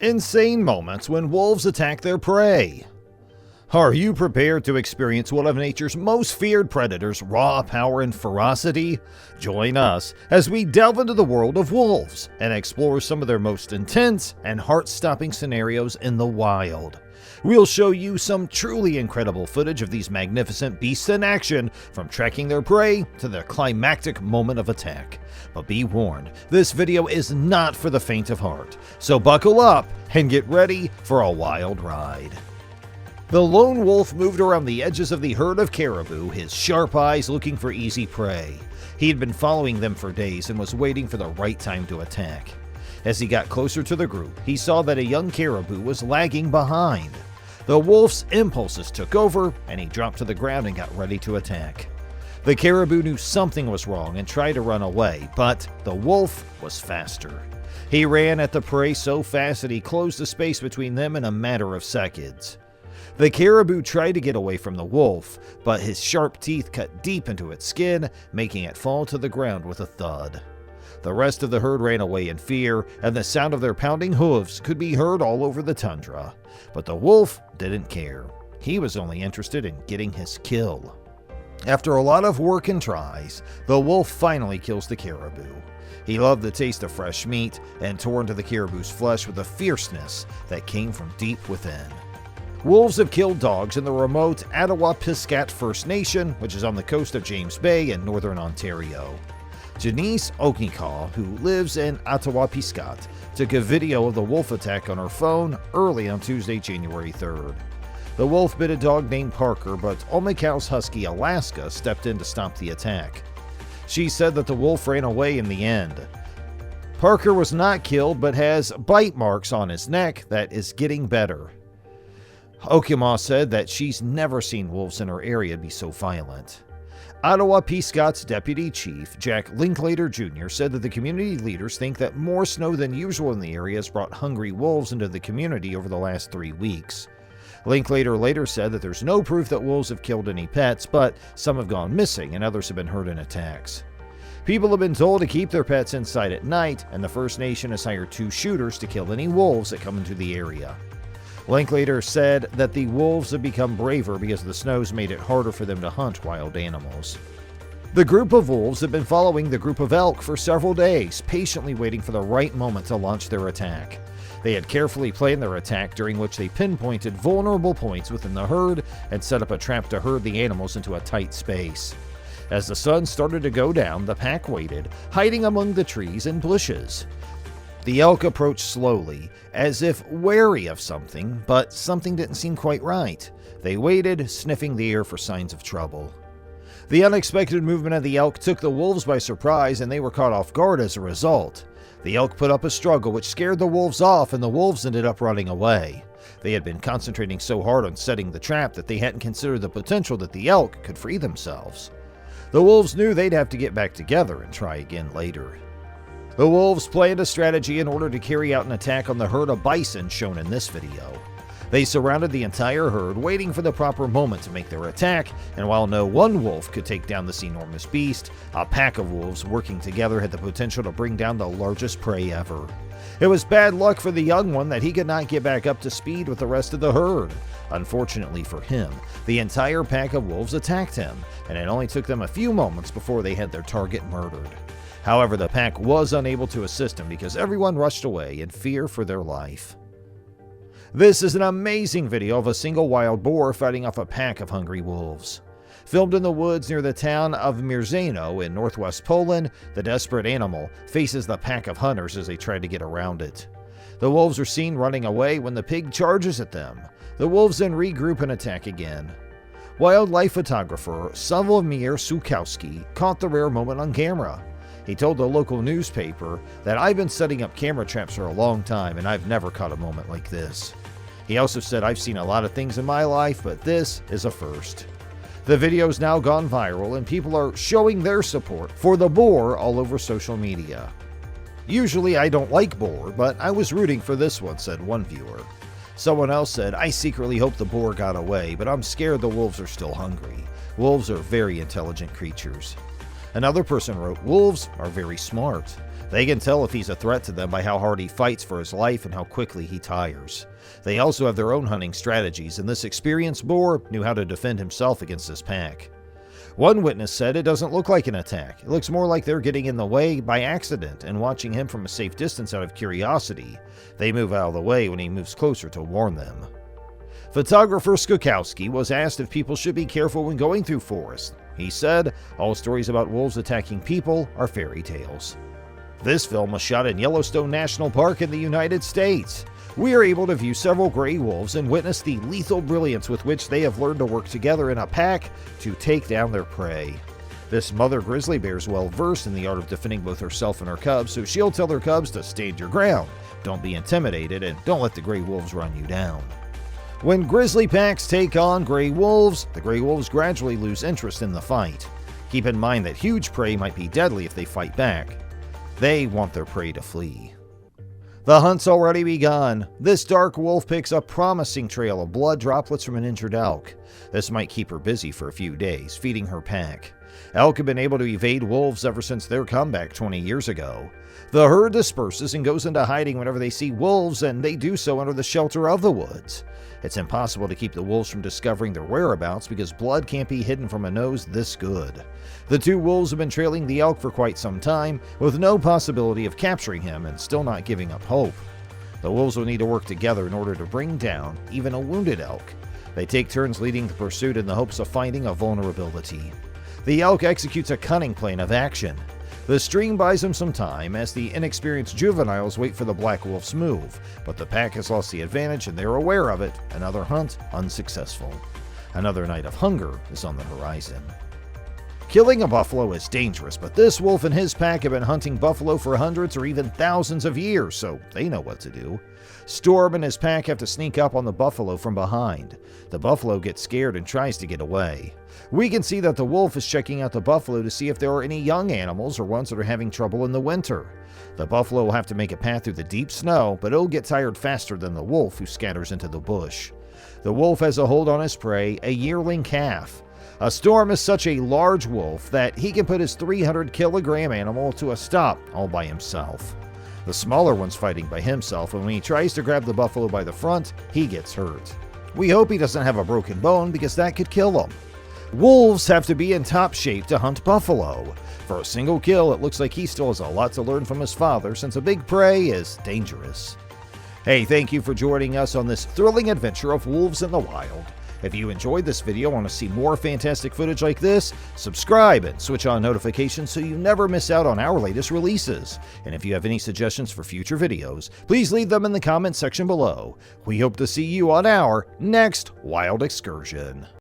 Insane moments when wolves attack their prey. Are you prepared to experience one of nature's most feared predators' raw power and ferocity? Join us as we delve into the world of wolves and explore some of their most intense and heart-stopping scenarios in the wild. We'll show you some truly incredible footage of these magnificent beasts in action, from tracking their prey to their climactic moment of attack. But be warned, this video is not for the faint of heart, so buckle up and get ready for a wild ride. The lone wolf moved around the edges of the herd of caribou, his sharp eyes looking for easy prey. He had been following them for days and was waiting for the right time to attack. As he got closer to the group, he saw that a young caribou was lagging behind. The wolf's impulses took over, and he dropped to the ground and got ready to attack. The caribou knew something was wrong and tried to run away, but the wolf was faster. He ran at the prey so fast that he closed the space between them in a matter of seconds. The caribou tried to get away from the wolf, but his sharp teeth cut deep into its skin, making it fall to the ground with a thud. The rest of the herd ran away in fear, and the sound of their pounding hooves could be heard all over the tundra. But the wolf didn't care. He was only interested in getting his kill. After a lot of work and tries, the wolf finally kills the caribou. He loved the taste of fresh meat and tore into the caribou's flesh with a fierceness that came from deep within. Wolves have killed dogs in the remote Attawapiskat First Nation, which is on the coast of James Bay in northern Ontario. Janice Okinkaw, who lives in Attawapiskat, took a video of the wolf attack on her phone early on Tuesday, January 3rd. The wolf bit a dog named Parker, but Omikau's husky Alaska stepped in to stop the attack. She said that the wolf ran away in the end. Parker was not killed, but has bite marks on his neck that is getting better. Okimaw said that she's never seen wolves in her area be so violent. Attawapiskat's deputy chief, Jack Linklater Jr., said that the community leaders think that more snow than usual in the area has brought hungry wolves into the community over the last 3 weeks. Linklater later said that there's no proof that wolves have killed any pets, but some have gone missing and others have been hurt in attacks. People have been told to keep their pets inside at night, and the First Nation has hired 2 shooters to kill any wolves that come into the area. Linklater said that the wolves have become braver because the snow's made it harder for them to hunt wild animals. The group of wolves have been following the group of elk for several days, patiently waiting for the right moment to launch their attack. They had carefully planned their attack, during which they pinpointed vulnerable points within the herd and set up a trap to herd the animals into a tight space. As the sun started to go down, the pack waited, hiding among the trees and bushes. The elk approached slowly, as if wary of something, but something didn't seem quite right. They waited, sniffing the air for signs of trouble. The unexpected movement of the elk took the wolves by surprise, and they were caught off guard as a result. The elk put up a struggle which scared the wolves off, and the wolves ended up running away. They had been concentrating so hard on setting the trap that they hadn't considered the potential that the elk could free themselves. The wolves knew they'd have to get back together and try again later. The wolves planned a strategy in order to carry out an attack on the herd of bison shown in this video. They surrounded the entire herd, waiting for the proper moment to make their attack, and while no one wolf could take down this enormous beast, a pack of wolves working together had the potential to bring down the largest prey ever. It was bad luck for the young one that he could not get back up to speed with the rest of the herd. Unfortunately for him, the entire pack of wolves attacked him, and it only took them a few moments before they had their target murdered. However, the pack was unable to assist him because everyone rushed away in fear for their life. This is an amazing video of a single wild boar fighting off a pack of hungry wolves. Filmed in the woods near the town of Mrzeyno in northwest Poland, the desperate animal faces the pack of hunters as they try to get around it. The wolves are seen running away when the pig charges at them. The wolves then regroup and attack again. Wildlife photographer Sławomir Sukowski caught the rare moment on camera. He told the local newspaper that "I've been setting up camera traps for a long time and I've never caught a moment like this." He also said, "I've seen a lot of things in my life, but this is a first." The video's now gone viral and people are showing their support for the boar all over social media. "Usually I don't like boar, but I was rooting for this one," said one viewer. Someone else said, "I secretly hope the boar got away, but I'm scared the wolves are still hungry. Wolves are very intelligent creatures." Another person wrote, "Wolves are very smart. They can tell if he's a threat to them by how hard he fights for his life and how quickly he tires. They also have their own hunting strategies, and this experienced boar knew how to defend himself against this pack. One witness said it doesn't look like an attack. It looks more like they're getting in the way by accident and watching him from a safe distance out of curiosity. They move out of the way when he moves closer to warn them. Photographer Skokowski was asked if people should be careful when going through forests. He said, "All stories about wolves attacking people are fairy tales." This film was shot in Yellowstone National Park in the United States. We are able to view several gray wolves and witness the lethal brilliance with which they have learned to work together in a pack to take down their prey. This mother grizzly bear is well versed in the art of defending both herself and her cubs, so she'll tell their cubs to stand your ground, don't be intimidated, and don't let the gray wolves run you down. When grizzly packs take on gray wolves, the gray wolves gradually lose interest in the fight. Keep in mind that huge prey might be deadly if they fight back. They want their prey to flee. The hunt's already begun. This dark wolf picks a promising trail of blood droplets from an injured elk. This might keep her busy for a few days, feeding her pack. Elk have been able to evade wolves ever since their comeback 20 years ago. The herd disperses and goes into hiding whenever they see wolves, and they do so under the shelter of the woods. It's impossible to keep the wolves from discovering their whereabouts because blood can't be hidden from a nose this good. The two wolves have been trailing the elk for quite some time, with no possibility of capturing him and still not giving up hope. The wolves will need to work together in order to bring down even a wounded elk. They take turns leading the pursuit in the hopes of finding a vulnerability. The elk executes a cunning plan of action. The stream buys him some time as the inexperienced juveniles wait for the black wolf's move, but the pack has lost the advantage and they're aware of it. Another hunt unsuccessful. Another night of hunger is on the horizon. Killing a buffalo is dangerous, but this wolf and his pack have been hunting buffalo for hundreds or even thousands of years, so they know what to do. Storm and his pack have to sneak up on the buffalo from behind. The buffalo gets scared and tries to get away. We can see that the wolf is checking out the buffalo to see if there are any young animals or ones that are having trouble in the winter. The buffalo will have to make a path through the deep snow, but it'll get tired faster than the wolf, who scatters into the bush. The wolf has a hold on his prey, a yearling calf. A Storm is such a large wolf that he can put his 300-kilogram animal to a stop all by himself. The smaller one's fighting by himself, and when he tries to grab the buffalo by the front, he gets hurt. We hope he doesn't have a broken bone because that could kill him. Wolves have to be in top shape to hunt buffalo. For a single kill, it looks like he still has a lot to learn from his father, since a big prey is dangerous. Hey, thank you for joining us on this thrilling adventure of wolves in the wild. If you enjoyed this video and want to see more fantastic footage like this, subscribe and switch on notifications so you never miss out on our latest releases. And if you have any suggestions for future videos, please leave them in the comments section below. We hope to see you on our next wild excursion.